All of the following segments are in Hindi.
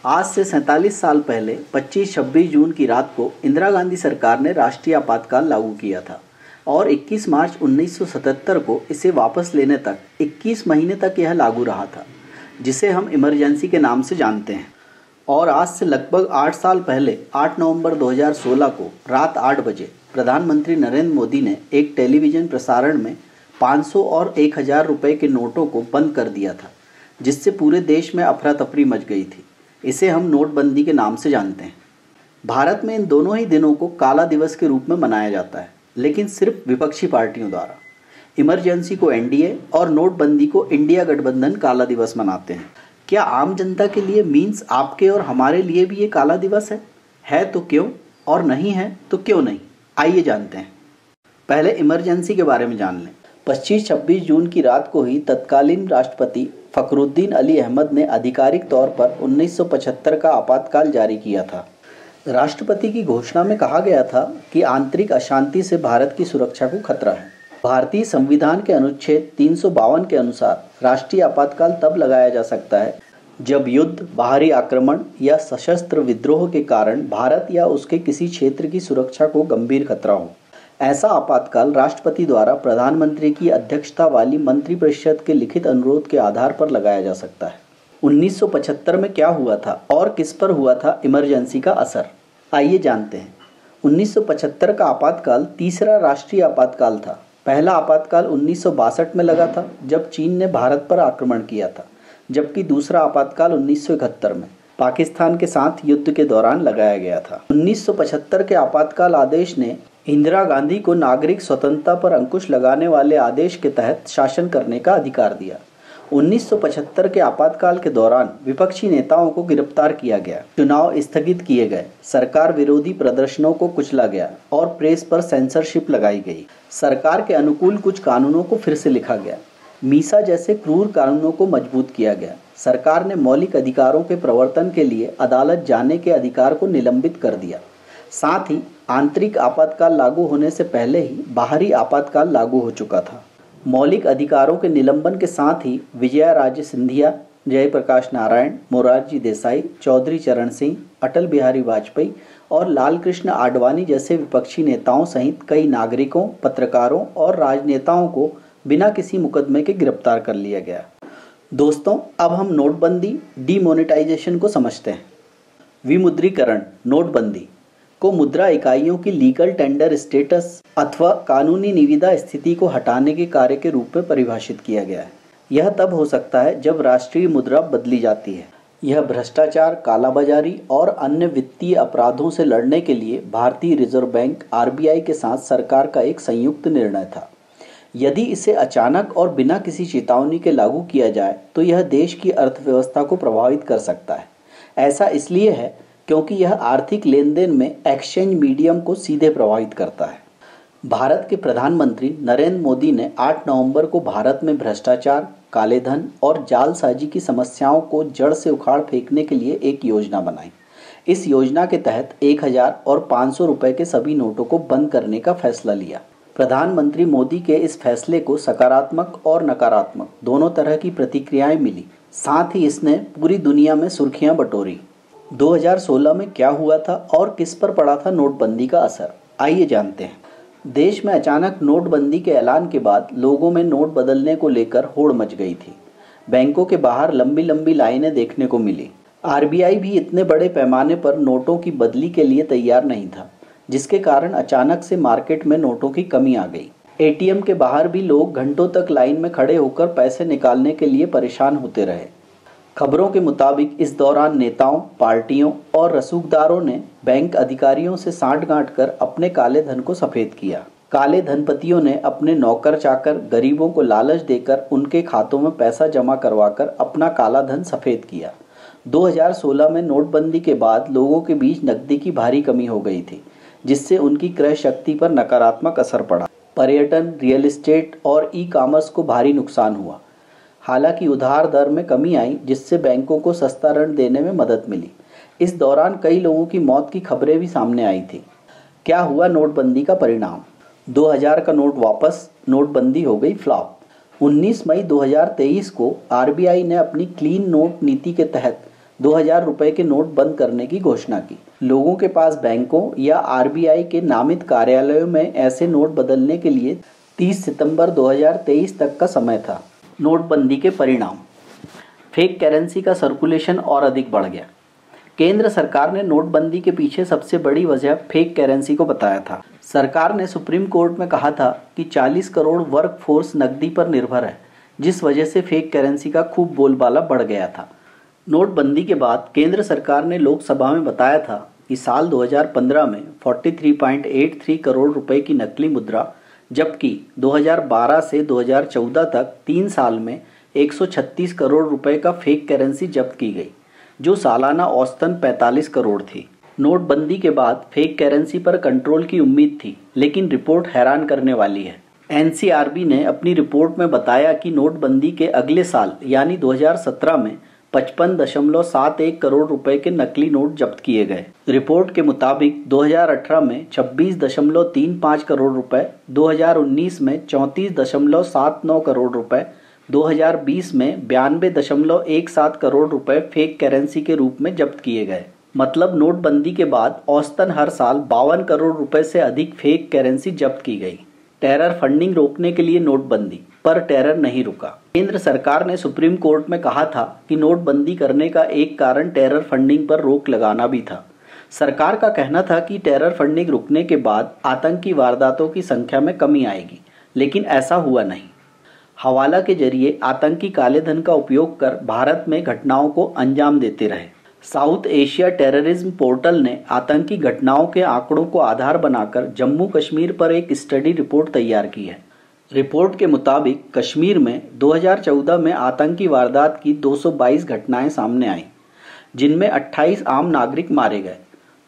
आज से 47 साल पहले 25-26 जून की रात को इंदिरा गांधी सरकार ने राष्ट्रीय आपातकाल लागू किया था और 21 मार्च 1977 को इसे वापस लेने तक 21 महीने तक यह लागू रहा था, जिसे हम इमरजेंसी के नाम से जानते हैं। और आज से लगभग 8 साल पहले 8 नवंबर 2016 को रात 8 बजे प्रधानमंत्री नरेंद्र मोदी ने एक टेलीविज़न प्रसारण में 500 और 1000 रुपये के नोटों को बंद कर दिया था, जिससे पूरे देश में अफरा तफरी मच गई थी। इसे हम नोटबंदी के नाम से जानते हैं। भारत में इन दोनों ही दिनों को काला दिवस के रूप में मनाया जाता है, लेकिन सिर्फ विपक्षी पार्टियों द्वारा। इमरजेंसी को एनडीए और नोटबंदी को इंडिया गठबंधन काला दिवस मनाते हैं। क्या आम जनता के लिए मीन्स आपके और हमारे लिए भी ये काला दिवस है तो क्यों, और नहीं है तो क्यों नहीं? आइए जानते हैं। पहले इमरजेंसी के बारे में जान लें। 25-26 जून की रात को ही तत्कालीन राष्ट्रपति फखरुद्दीन अली अहमद ने आधिकारिक तौर पर 1975 का आपातकाल जारी किया था। राष्ट्रपति की घोषणा में कहा गया था कि आंतरिक अशांति से भारत की सुरक्षा को खतरा है। भारतीय संविधान के अनुच्छेद 352 के अनुसार राष्ट्रीय आपातकाल तब लगाया जा सकता है जब युद्ध, बाहरी आक्रमण या सशस्त्र विद्रोह के कारण भारत या उसके किसी क्षेत्र की सुरक्षा को गंभीर खतरा हो। ऐसा आपातकाल राष्ट्रपति द्वारा प्रधानमंत्री की अध्यक्षता वाली मंत्रिपरिषद के लिखित अनुरोध के आधार पर लगाया जा सकता है। 1975 में क्या हुआ था और किस पर हुआ था इमरजेंसी का असर, आइए जानते हैं। 1975 का आपातकाल तीसरा राष्ट्रीय आपातकाल था। पहला आपातकाल 1962 में लगा था जब चीन ने भारत पर आक्रमण किया था, जबकि दूसरा आपातकाल 1971 में पाकिस्तान के साथ युद्ध के दौरान लगाया गया था। 1975 के आपातकाल आदेश ने इंदिरा गांधी को नागरिक स्वतंत्रता पर अंकुश लगाने वाले आदेश के तहत शासन करने का अधिकार दिया। 1975 के आपातकाल के दौरान विपक्षी नेताओं को गिरफ्तार किया गया, चुनाव स्थगित किए गए, सरकार विरोधी प्रदर्शनों को कुचला गया और प्रेस पर सेंसरशिप लगाई गई। सरकार के अनुकूल कुछ कानूनों को फिर से लिखा गया। मीसा जैसे क्रूर कानूनों को मजबूत किया गया। सरकार ने मौलिक अधिकारों के प्रवर्तन के लिए अदालत जाने के अधिकार को निलंबित कर दिया। साथ ही आंतरिक आपातकाल लागू होने से पहले ही बाहरी आपातकाल लागू हो चुका था। मौलिक अधिकारों के निलंबन के साथ ही विजयाराजे सिंधिया, जयप्रकाश नारायण, मोरारजी देसाई, चौधरी चरण सिंह, अटल बिहारी वाजपेयी और लालकृष्ण आडवाणी जैसे विपक्षी नेताओं सहित कई नागरिकों, पत्रकारों और राजनेताओं को बिना किसी मुकदमे के गिरफ्तार कर लिया गया। दोस्तों, अब हम नोटबंदी, डीमोनेटाइजेशन को समझते हैं। विमुद्रीकरण, नोटबंदी को मुद्रा इकाइयों की लीगल टेंडर स्टेटस अथवा कानूनी निविदा स्थिति को हटाने के कार्य के रूप में परिभाषित किया गया है। यह तब हो सकता है जब राष्ट्रीय मुद्रा बदली जाती है। यह भ्रष्टाचार, कालाबाजारी और अन्य वित्तीय अपराधों से लड़ने के लिए भारतीय रिजर्व बैंक आरबीआई के साथ सरकार का एक संयुक्त निर्णय था। यदि इसे अचानक और बिना किसी चेतावनी के लागू किया जाए तो यह देश की अर्थव्यवस्था को प्रभावित कर सकता है। ऐसा इसलिए है क्योंकि यह आर्थिक लेन देन में एक्सचेंज मीडियम को सीधे प्रभावित करता है। भारत के प्रधानमंत्री नरेंद्र मोदी ने 8 नवंबर को भारत में भ्रष्टाचार, काले धन और जालसाजी की समस्याओं को जड़ से उखाड़ फेंकने के लिए एक योजना बनाई। इस योजना के तहत 1000 और 500 रुपये के सभी नोटों को बंद करने का फैसला लिया। प्रधानमंत्री मोदी के इस फैसले को सकारात्मक और नकारात्मक दोनों तरह की प्रतिक्रियाएं मिली। साथ ही इसने पूरी दुनिया में सुर्खियां बटोरी। 2016 में क्या हुआ था और किस पर पड़ा था नोटबंदी का असर, आइए जानते हैं। देश में अचानक नोटबंदी के ऐलान के बाद लोगों में नोट बदलने को लेकर होड़ मच गई थी। बैंकों के बाहर लंबी लंबी लाइनें देखने को मिली। आरबीआई भी इतने बड़े पैमाने पर नोटों की बदली के लिए तैयार नहीं था, जिसके कारण अचानक से मार्केट में नोटों की कमी आ गई। एटीएम के बाहर भी लोग घंटों तक लाइन में खड़े होकर पैसे निकालने के लिए परेशान होते रहे। खबरों के मुताबिक इस दौरान नेताओं, पार्टियों और रसूखदारों ने बैंक अधिकारियों से सांठ-गांठ कर अपने काले धन को सफेद किया। काले धनपतियों ने अपने नौकर चाकर, गरीबों को लालच देकर उनके खातों में पैसा जमा करवाकर अपना काला धन सफेद किया। 2016 में नोटबंदी के बाद लोगों के बीच नकदी की भारी कमी हो गई थी, जिससे उनकी क्रय शक्ति पर नकारात्मक असर पड़ा। पर्यटन, रियल एस्टेट और ई-कॉमर्स को भारी नुकसान हुआ। हालांकि उधार दर में कमी आई, जिससे बैंकों को सस्ता ऋण देने में मदद मिली। इस दौरान कई लोगों की मौत की खबरें भी सामने आई थी। क्या हुआ नोटबंदी का परिणाम? 2000 का नोट वापस, नोटबंदी हो गई फ्लॉप। 19 मई 2023 को आरबीआई ने अपनी क्लीन नोट नीति के तहत 2000 रुपए के नोट बंद करने की घोषणा की। लोगों के पास बैंकों या आरबीआई के नामित कार्यालयों में ऐसे नोट बदलने के लिए 30 सितंबर 2023 तक का समय था। नोटबंदी के परिणाम। फेक करेंसी का सर्कुलेशन और अधिक बढ़ गया। केंद्र सरकार ने नोटबंदी के पीछे सबसे बड़ी वजह फेक करेंसी को बताया था। सरकार ने सुप्रीम कोर्ट में कहा था कि 40 करोड़ वर्क फोर्स नकदी पर निर्भर है, जिस वजह से फेक करेंसी का खूब बोलबाला बढ़ गया था। नोटबंदी के बाद केंद्र सरकार ने लोकसभा में बताया था कि साल 2015 में 43.83 करोड़ रुपए की नकली मुद्रा, जबकि 2012 से 2014 तक 3 साल में 136 करोड़ रुपए का फेक करेंसी जब्त की गई, जो सालाना औसतन 45 करोड़ थी। नोटबंदी के बाद फेक करेंसी पर कंट्रोल की उम्मीद थी, लेकिन रिपोर्ट हैरान करने वाली है। एनसीआरबी ने अपनी रिपोर्ट में बताया कि नोटबंदी के अगले साल यानी 2017 में 55.71 करोड़ रुपए के नकली नोट जब्त किए गए। रिपोर्ट के मुताबिक 2018 में 26.35 करोड़ रुपए, 2019 में 34.79 करोड़ रुपए, 2020 में 92.17 करोड़ रुपए फेक करेंसी के रूप में जब्त किए गए। मतलब नोटबंदी के बाद औसतन हर साल 52 करोड़ रुपए से अधिक फेक करेंसी जब्त की गई। टेरर फंडिंग रोकने के लिए नोटबंदी, पर टेरर नहीं रुका। केंद्र सरकार ने सुप्रीम कोर्ट में कहा था कि नोटबंदी करने का एक कारण टेरर फंडिंग पर रोक लगाना भी था। सरकार का कहना था कि टेरर फंडिंग रुकने के बाद आतंकी वारदातों की संख्या में कमी आएगी, लेकिन ऐसा हुआ नहीं। हवाला के जरिए आतंकी काले धन का उपयोग कर भारत में घटनाओं को अंजाम देते रहे। साउथ एशिया टेररिज्म पोर्टल ने आतंकी घटनाओं के आंकड़ों को आधार बनाकर जम्मू कश्मीर पर एक स्टडी रिपोर्ट तैयार की है। रिपोर्ट के मुताबिक कश्मीर में 2014 में आतंकी वारदात की 222 घटनाएं सामने आईं, जिनमें 28 आम नागरिक मारे गए।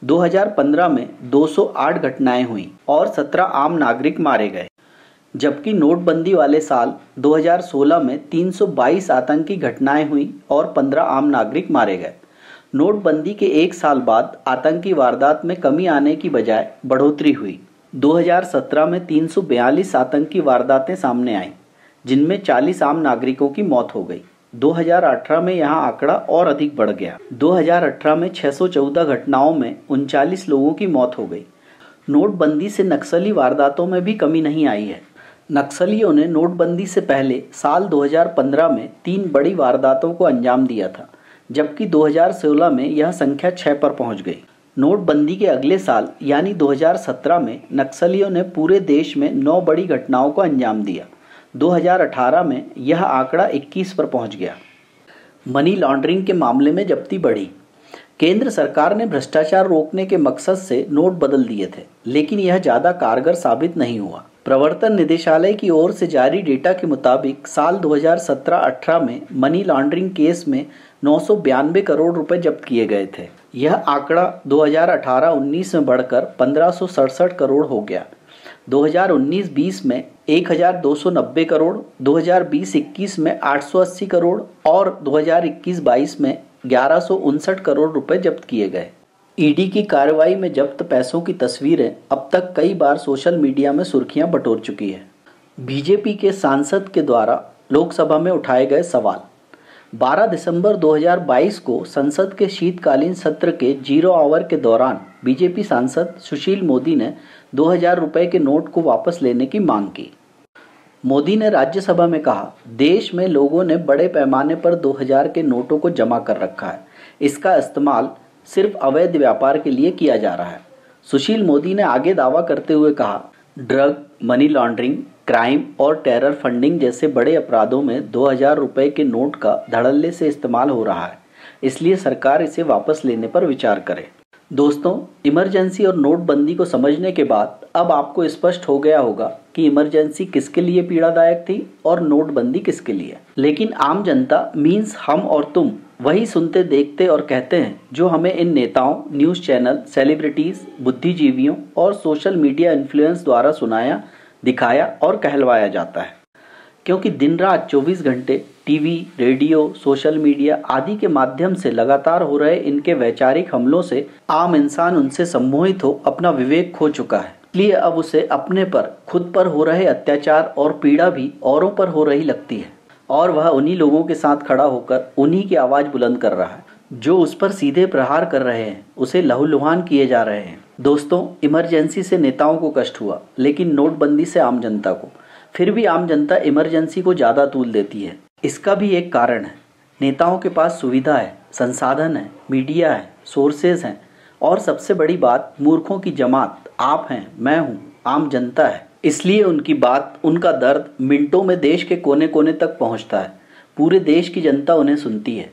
2015 में 208 घटनाएं हुईं और 17 आम नागरिक मारे गए, जबकि नोटबंदी वाले साल 2016 में 322 आतंकी घटनाएं हुईं और 15 आम नागरिक मारे गए। नोटबंदी के एक साल बाद आतंकी वारदात में कमी आने की बजाय बढ़ोतरी हुई। 2017 में 342 आतंकी वारदातें सामने आईं, जिनमें 40 आम नागरिकों की मौत हो गई। 2018 में यहां आंकड़ा और अधिक बढ़ गया। 2018 में 614 घटनाओं में 39 लोगों की मौत हो गई। नोटबंदी से नक्सली वारदातों में भी कमी नहीं आई है। नक्सलियों ने नोटबंदी से पहले साल 2015 में 3 बड़ी वारदातों को अंजाम दिया था, जबकि 2016 में यह संख्या 6 पर पहुंच गई। नोटबंदी के अगले साल यानी 2017 में नक्सलियों ने पूरे देश में 9 बड़ी घटनाओं को अंजाम दिया। 2018 में यह आंकड़ा 21 पर पहुंच गया। मनी लॉन्ड्रिंग के मामले में जब्ती बढ़ी। केंद्र सरकार ने भ्रष्टाचार रोकने के मकसद से नोट बदल दिए थे, लेकिन यह ज़्यादा कारगर साबित नहीं हुआ। प्रवर्तन निदेशालय की ओर से जारी डेटा के मुताबिक साल 2017-18 में मनी लॉन्ड्रिंग केस में 992 करोड़ रुपए जब्त किए गए थे। यह आंकड़ा 2018-19 में बढ़कर 1567 करोड़ हो गया। 2019-20 में 1290 करोड़, 2020-21 में 880 करोड़ और 2021-22 में 1159 करोड़ रुपए जब्त किए गए। ईडी की कार्रवाई में जब्त पैसों की तस्वीरें अब तक कई बार सोशल मीडिया में सुर्खियां बटोर चुकी है। बीजेपी के सांसद के द्वारा लोकसभा में उठाए गए सवाल। 12 दिसंबर 2022 को संसद के शीतकालीन सत्र के 0 आवर के दौरान बीजेपी सांसद सुशील मोदी ने 2000 रुपए के नोट को वापस लेने की मांग की। मोदी ने राज्यसभा में कहा, देश में लोगों ने बड़े पैमाने पर 2000 के नोटों को जमा कर रखा है। इसका इस्तेमाल सिर्फ अवैध व्यापार के लिए किया जा रहा है। सुशील मोदी ने आगे दावा करते हुए कहा, ड्रग, मनी लॉन्ड्रिंग, क्राइम और टेरर फंडिंग जैसे बड़े अपराधों में 2000 रुपए के नोट का धड़ल्ले से इस्तेमाल हो रहा है, इसलिए सरकार इसे वापस लेने पर विचार करे। दोस्तों, इमरजेंसी और नोटबंदी को समझने के बाद अब आपको स्पष्ट हो गया होगा कि इमरजेंसी किसके लिए पीड़ादायक थी और नोटबंदी किसके लिए। लेकिन आम जनता मीन्स हम और तुम वही सुनते, देखते और कहते हैं जो हमें इन नेताओं, न्यूज़ चैनल, सेलिब्रिटीज़, बुद्धिजीवियों और सोशल मीडिया इन्फ्लुएंस द्वारा सुनाया, दिखाया और कहलवाया जाता है। क्योंकि दिन रात 24 घंटे टीवी, रेडियो, सोशल मीडिया आदि के माध्यम से लगातार हो रहे इनके वैचारिक हमलों से आम इंसान उनसे सम्मोहित हो अपना विवेक खो चुका है। इसलिए अब उसे अपने पर, खुद पर हो रहे अत्याचार और पीड़ा भी औरों पर हो रही लगती है और वह उन्हीं लोगों के साथ खड़ा होकर उन्हीं की आवाज़ बुलंद कर रहा है। जो उस पर सीधे प्रहार कर रहे हैं उसे लहूलुहान किए जा रहे हैं। दोस्तों, इमरजेंसी से नेताओं को कष्ट हुआ, लेकिन नोटबंदी से आम जनता को। फिर भी आम जनता इमरजेंसी को ज़्यादा तूल देती है। इसका भी एक कारण है, नेताओं के पास सुविधा है, संसाधन है, मीडिया है, सोर्सेज हैं, और सबसे बड़ी बात, मूर्खों की जमात आप हैं, मैं हूँ, आम जनता है। इसलिए उनकी बात, उनका दर्द मिनटों में देश के कोने कोने तक पहुँचता है। पूरे देश की जनता उन्हें सुनती है।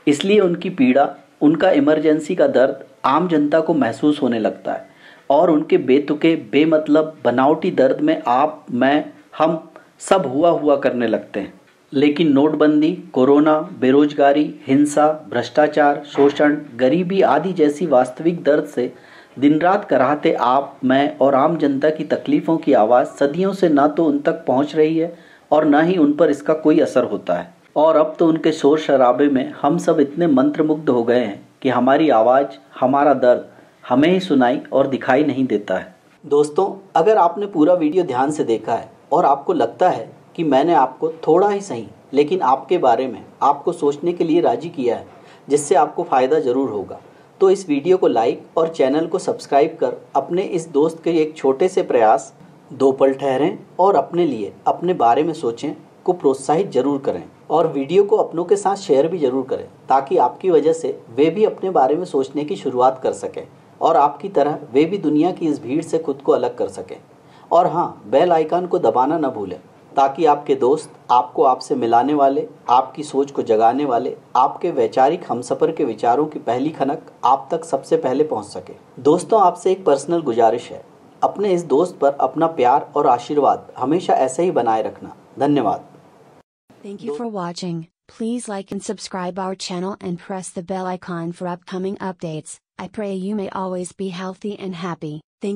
इसलिए उनकी पीड़ा, उनका इमरजेंसी का दर्द आम जनता को महसूस होने लगता है, और उनके बेतुके, बेमतलब, बनावटी दर्द में आप, मैं, हम सब हुआ करने लगते हैं। लेकिन नोटबंदी, कोरोना, बेरोजगारी, हिंसा, भ्रष्टाचार, शोषण, गरीबी आदि जैसी वास्तविक दर्द से दिन रात कराहते आप, मैं और आम जनता की तकलीफ़ों की आवाज़ सदियों से न तो उन तक पहुंच रही है और न ही उन पर इसका कोई असर होता है। और अब तो उनके शोर शराबे में हम सब इतने मंत्रमुग्ध हो गए हैं कि हमारी आवाज़, हमारा दर्द हमें ही सुनाई और दिखाई नहीं देता है। दोस्तों, अगर आपने पूरा वीडियो ध्यान से देखा है और आपको लगता है कि मैंने आपको थोड़ा ही सही लेकिन आपके बारे में आपको सोचने के लिए राजी किया है, जिससे आपको फ़ायदा ज़रूर होगा, तो इस वीडियो को लाइक और चैनल को सब्सक्राइब कर अपने इस दोस्त के एक छोटे से प्रयास, दो पल ठहरें और अपने लिए, अपने बारे में सोचें को प्रोत्साहित जरूर करें। और वीडियो को अपनों के साथ शेयर भी जरूर करें, ताकि आपकी वजह से वे भी अपने बारे में सोचने की शुरुआत कर सकें और आपकी तरह वे भी दुनिया की इस भीड़ से खुद को अलग कर सकें। और हाँ, बेल आइकन को दबाना न भूलें, ताकि आपके दोस्त आपको आपसे मिलाने वाले, आपकी सोच को जगाने वाले, आपके वैचारिक हमसफ़र के विचारों की पहली खनक आप तक सबसे पहले पहुंच सके। दोस्तों, आपसे एक पर्सनल गुजारिश है, अपने इस दोस्त पर अपना प्यार और आशीर्वाद हमेशा ऐसे ही बनाए रखना। धन्यवाद। Thank you for watching. Please like and subscribe our channel and press the bell icon for upcoming updates. I pray you may always be healthy and happy.